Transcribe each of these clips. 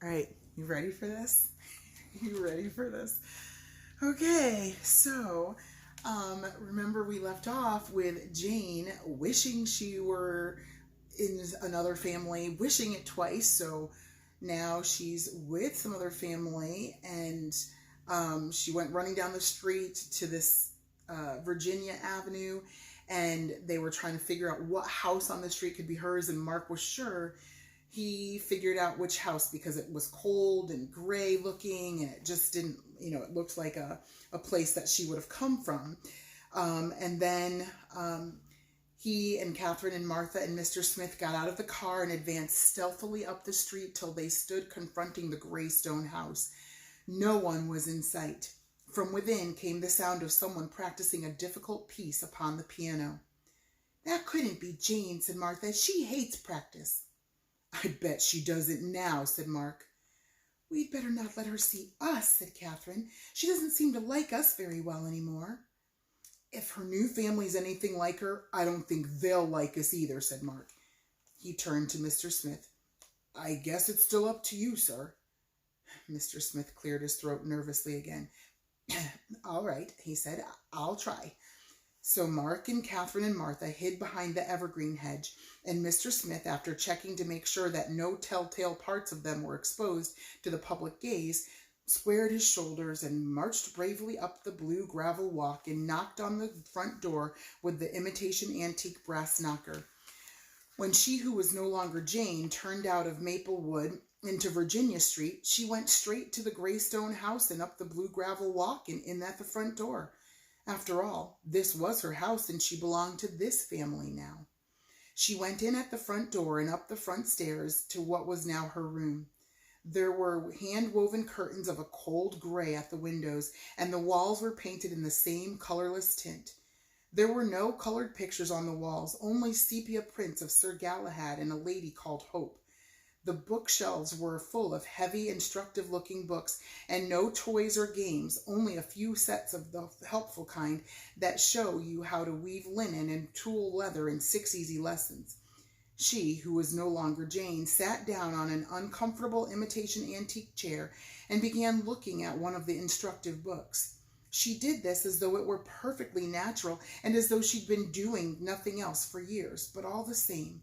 All right, you ready for this? You ready for this? Okay, so remember we left off with Jane wishing she were in another family, wishing it twice. So now she's with some other family, and she went running down the street to this Virginia Avenue, and they were trying to figure out what house on the street could be hers, and Mark was sure he figured out which house because it was cold and gray looking, and it just didn't, it looked like a place that she would have come from. And then he and Catherine and Martha and Mr. Smith got out of the car and advanced stealthily up the street till they stood confronting the gray stone house. No one was in sight. From within came the sound of someone practicing a difficult piece upon the piano. "That couldn't be Jane," said Martha. "She hates practice." "I bet she does it now," said Mark. "We'd better not let her see us," said Catherine. "She doesn't seem to like us very well anymore." "If her new family's anything like her, I don't think they'll like us either," said Mark. He turned to Mr. Smith. "I guess it's still up to you, sir." Mr. Smith cleared his throat nervously again. "All right," he said, "I'll try." So Mark and Catherine and Martha hid behind the evergreen hedge, and Mr. Smith, after checking to make sure that no telltale parts of them were exposed to the public gaze, squared his shoulders and marched bravely up the blue gravel walk and knocked on the front door with the imitation antique brass knocker. When she who was no longer Jane turned out of Maplewood into Virginia Street, she went straight to the gray stone house and up the blue gravel walk and in at the front door. After all, this was her house, and she belonged to this family now. She went in at the front door and up the front stairs to what was now her room. There were hand-woven curtains of a cold gray at the windows, and the walls were painted in the same colorless tint. There were no colored pictures on the walls, only sepia prints of Sir Galahad and a lady called Hope. The bookshelves were full of heavy, instructive-looking books, and no toys or games, only a few sets of the helpful kind that show you how to weave linen and tool leather in 6 easy lessons. She, who was no longer Jane, sat down on an uncomfortable imitation antique chair and began looking at one of the instructive books. She did this as though it were perfectly natural and as though she'd been doing nothing else for years, but all the same,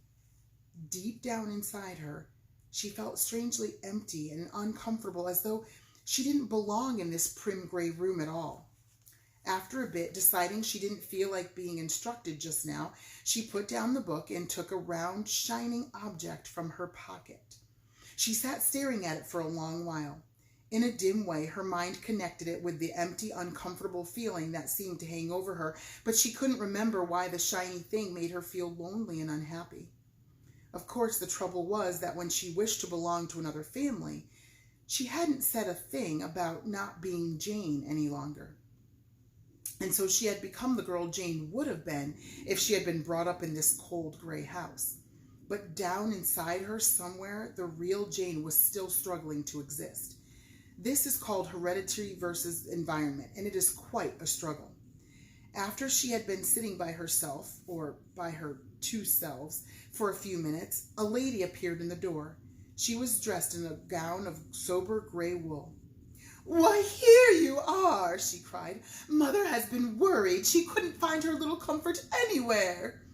deep down inside her, she felt strangely empty and uncomfortable, as though she didn't belong in this prim gray room at all. After a bit, deciding she didn't feel like being instructed just now, she put down the book and took a round, shining object from her pocket. She sat staring at it for a long while. In a dim way, her mind connected it with the empty, uncomfortable feeling that seemed to hang over her, but she couldn't remember why the shiny thing made her feel lonely and unhappy. Of course, the trouble was that when she wished to belong to another family, she hadn't said a thing about not being Jane any longer. And so she had become the girl Jane would have been if she had been brought up in this cold gray house. But down inside her somewhere, the real Jane was still struggling to exist. This is called heredity versus environment, and it is quite a struggle. After she had been sitting by herself, or by her two selves, for a few minutes, a lady appeared in the door. She was dressed in a gown of sober gray wool. "Why, here you are," she cried. "Mother has been worried. She couldn't find her little Comfort anywhere."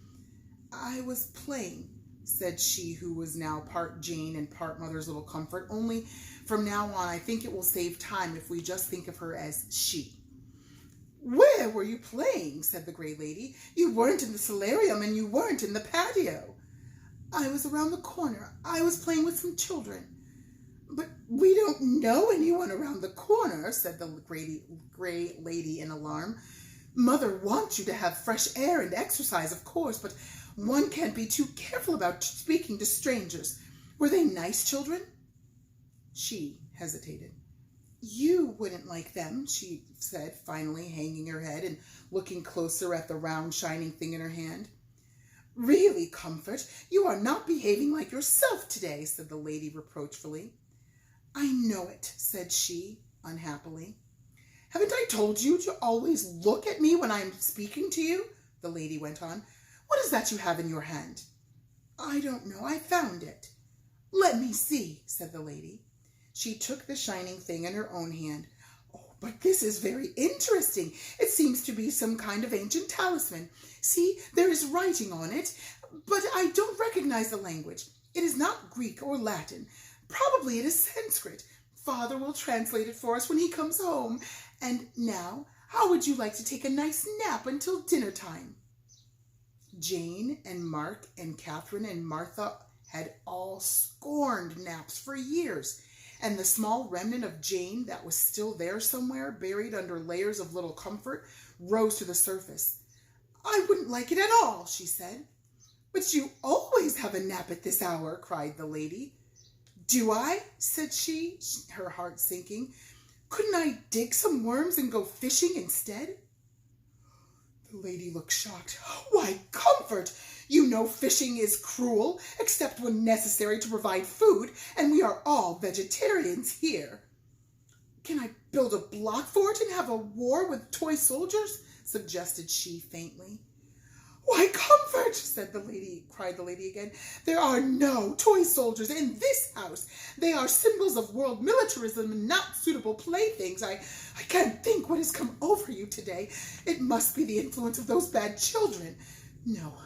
"I was playing," said she who was now part Jane and part Mother's little Comfort, "only from now on I think it will save time if we just think of her as she." "Where were you playing?" said the gray lady. "You weren't in the solarium and you weren't in the patio." "I was around the corner. I was playing with some children." "But we don't know anyone around the corner," said the gray lady in alarm. "Mother wants you to have fresh air and exercise, of course, but one can't be too careful about speaking to strangers. Were they nice children?" She hesitated. "You wouldn't like them," she said, finally hanging her head and looking closer at the round, shining thing in her hand. "Really, Comfort, you are not behaving like yourself today," said the lady reproachfully. "I know it," said she, unhappily. "Haven't I told you to always look at me when I am speaking to you?" the lady went on. "What is that you have in your hand?" "I don't know. I found it." "Let me see," said the lady. She took the shining thing in her own hand. "Oh, but this is very interesting. It seems to be some kind of ancient talisman. See, there is writing on it, but I don't recognize the language. It is not Greek or Latin. Probably it is Sanskrit. Father will translate it for us when he comes home. And now, how would you like to take a nice nap until dinner time?" Jane and Mark and Catherine and Martha had all scorned naps for years, and the small remnant of Jane that was still there somewhere, buried under layers of little comfort, rose to the surface. "I wouldn't like it at all," she said. "But you always have a nap at this hour," cried the lady. "Do I?" said she, her heart sinking. "Couldn't I dig some worms and go fishing instead?" The lady looked shocked. "Why, Comfort, you know fishing is cruel, except when necessary to provide food, and we are all vegetarians here." "Can I build a block fort and have a war with toy soldiers?" suggested she faintly. "Why, Comfort," cried the lady again, "there are no toy soldiers in this house. They are symbols of world militarism and not suitable playthings. I can't think what has come over you today. It must be the influence of those bad children. No,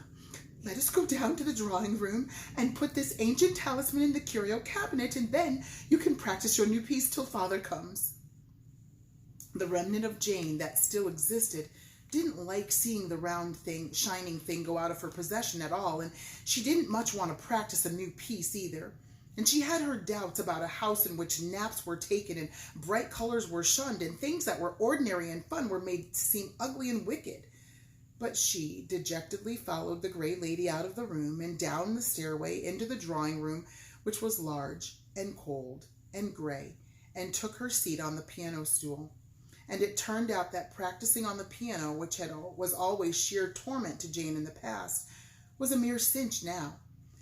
let us go down to the drawing room and put this ancient talisman in the curio cabinet, and then you can practice your new piece till Father comes." The remnant of Jane that still existed didn't like seeing the round thing, shining thing go out of her possession at all, and she didn't much want to practice a new piece either. And she had her doubts about a house in which naps were taken and bright colors were shunned and things that were ordinary and fun were made to seem ugly and wicked. But she dejectedly followed the gray lady out of the room and down the stairway into the drawing room, which was large and cold and gray, and took her seat on the piano stool. And it turned out that practicing on the piano, which was always sheer torment to Jane in the past, was a mere cinch now.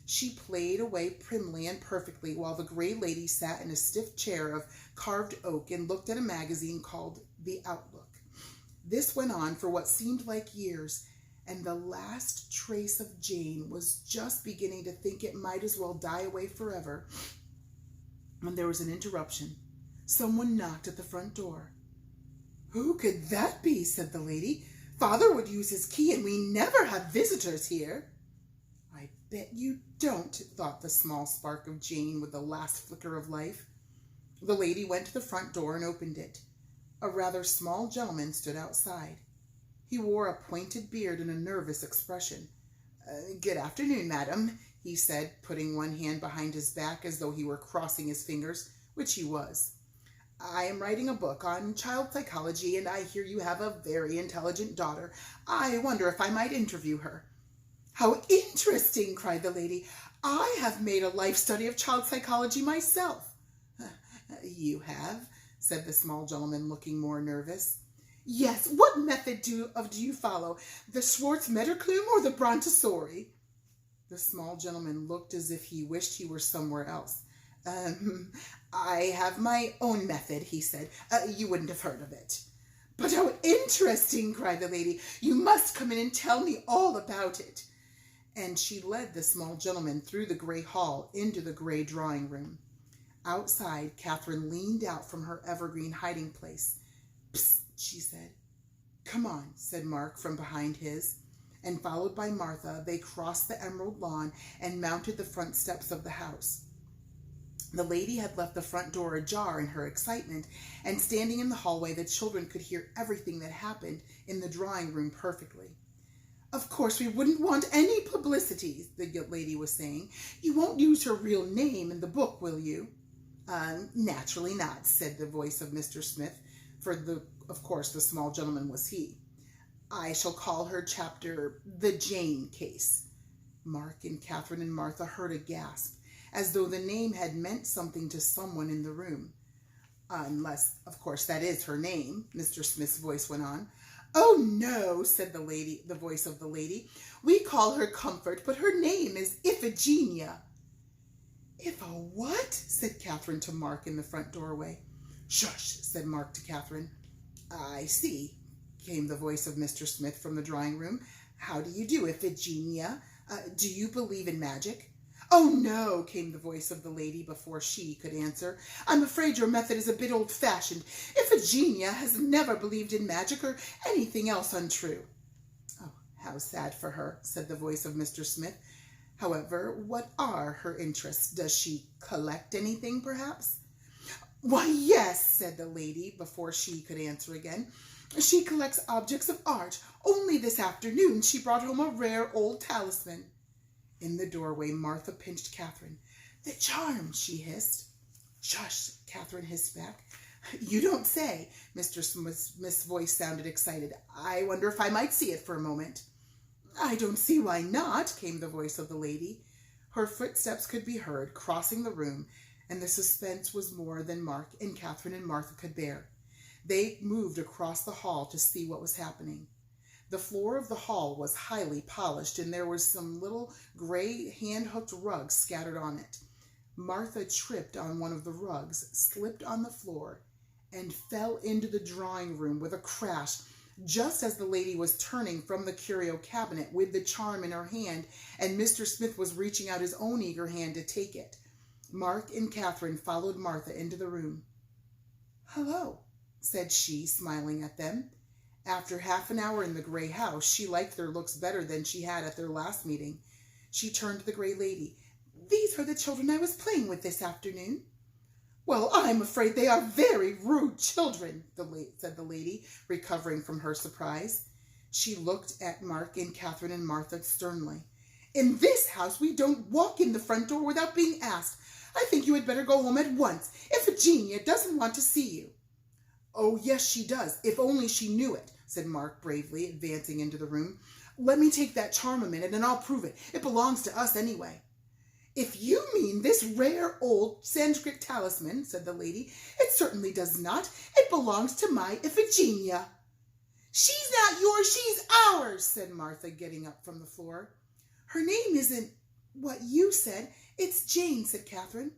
She played away primly and perfectly while the gray lady sat in a stiff chair of carved oak and looked at a magazine called The Outlook. This went on for what seemed like years, and the last trace of Jane was just beginning to think it might as well die away forever when there was an interruption. Someone knocked at the front door. "Who could that be?" said the lady. "Father would use his key, and we never have visitors here." "I bet you don't," thought the small spark of Jane with the last flicker of life. The lady went to the front door and opened it. A rather small gentleman stood outside. He wore a pointed beard and a nervous expression. "Good afternoon, madam," he said, putting one hand behind his back as though he were crossing his fingers, which he was. "I am writing a book on child psychology, and I hear you have a very intelligent daughter. I wonder if I might interview her." "How interesting!" cried the lady. "I have made a life study of child psychology myself." "You have?" said the small gentleman, looking more nervous. "Yes. What method do you follow? The Schwartz-Metterklume or the Brontosauri?" The small gentleman looked as if he wished he were somewhere else. "I have my own method," he said. "You wouldn't have heard of it." "But how interesting!" cried the lady. "You must come in and tell me all about it." And she led the small gentleman through the gray hall into the gray drawing room. Outside, Catherine leaned out from her evergreen hiding place. "Psst," she said. "Come on," said Mark from behind his, and followed by Martha, they crossed the emerald lawn and mounted the front steps of the house. The lady had left the front door ajar in her excitement, and standing in the hallway, the children could hear everything that happened in the drawing room perfectly. "Of course, we wouldn't want any publicity," the lady was saying. "You won't use her real name in the book, will you?" "Naturally not," said the voice of Mr. Smith, for of course the small gentleman was he. "I shall call her chapter The Jane Case." Mark and Catherine and Martha heard a gasp, as though the name had meant something to someone in the room. "Unless, of course, that is her name," Mr. Smith's voice went on. "Oh, no," said the voice of the lady. "We call her Comfort, but her name is Iphigenia." "If a what?" said Catherine to Mark in the front doorway. "Shush," said Mark to Catherine. "I see," came the voice of Mr. Smith from the drawing room. "How do you do, Iphigenia? Do you believe in magic?" "Oh, no," came the voice of the lady before she could answer. "I'm afraid your method is a bit old-fashioned. Iphigenia has never believed in magic or anything else untrue." "Oh, how sad for her," said the voice of Mr. Smith. "However, what are her interests? Does she collect anything, perhaps?" "Why, yes," said the lady before she could answer again. "She collects objects of art. Only this afternoon she brought home a rare old talisman." In the doorway, Martha pinched Catherine. "The charm," she hissed. "Shush," Catherine hissed back. "You don't say." Mr. Smith's voice sounded excited. "I wonder if I might see it for a moment." "I don't see why not," came the voice of the lady. Her footsteps could be heard crossing the room, and the suspense was more than Mark and Catherine and Martha could bear. They moved across the hall to see what was happening. The floor of the hall was highly polished, and there were some little gray hand-hooked rugs scattered on it. Martha tripped on one of the rugs, slipped on the floor, and fell into the drawing room with a crash, just as the lady was turning from the curio cabinet with the charm in her hand, and Mr. Smith was reaching out his own eager hand to take it. Mark and Catherine followed Martha into the room. "Hello," said she, smiling at them. After half an hour in the gray house, she liked their looks better than she had at their last meeting. She turned to the gray lady. "These are the children I was playing with this afternoon." "Well, I'm afraid they are very rude children," said the lady, recovering from her surprise. She looked at Mark and Catherine and Martha sternly. "In this house, we don't walk in the front door without being asked. I think you had better go home at once. Iphigenia doesn't want to see you." "Oh, yes, she does, if only she knew it," said Mark bravely, advancing into the room. "Let me take that charm a minute, and I'll prove it. It belongs to us anyway." "If you mean this rare old Sanskrit talisman," said the lady, "it certainly does not. It belongs to my Iphigenia." "She's not yours, she's ours," said Martha, getting up from the floor. "Her name isn't what you said. It's Jane," said Catherine.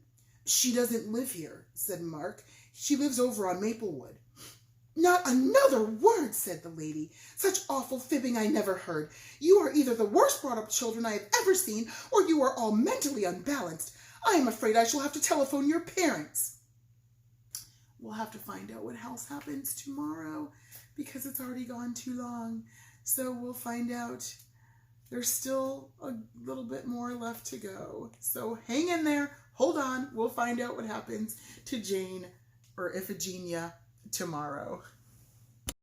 "She doesn't live here," said Mark. "She lives over on Maplewood." "Not another word," said the lady. "Such awful fibbing I never heard. You are either the worst brought-up children I have ever seen, or you are all mentally unbalanced. I am afraid I shall have to telephone your parents." We'll have to find out what else happens tomorrow, because it's already gone too long. So we'll find out. There's still a little bit more left to go. So hang in there. Hold on. We'll find out what happens to Jane or Iphigenia tomorrow.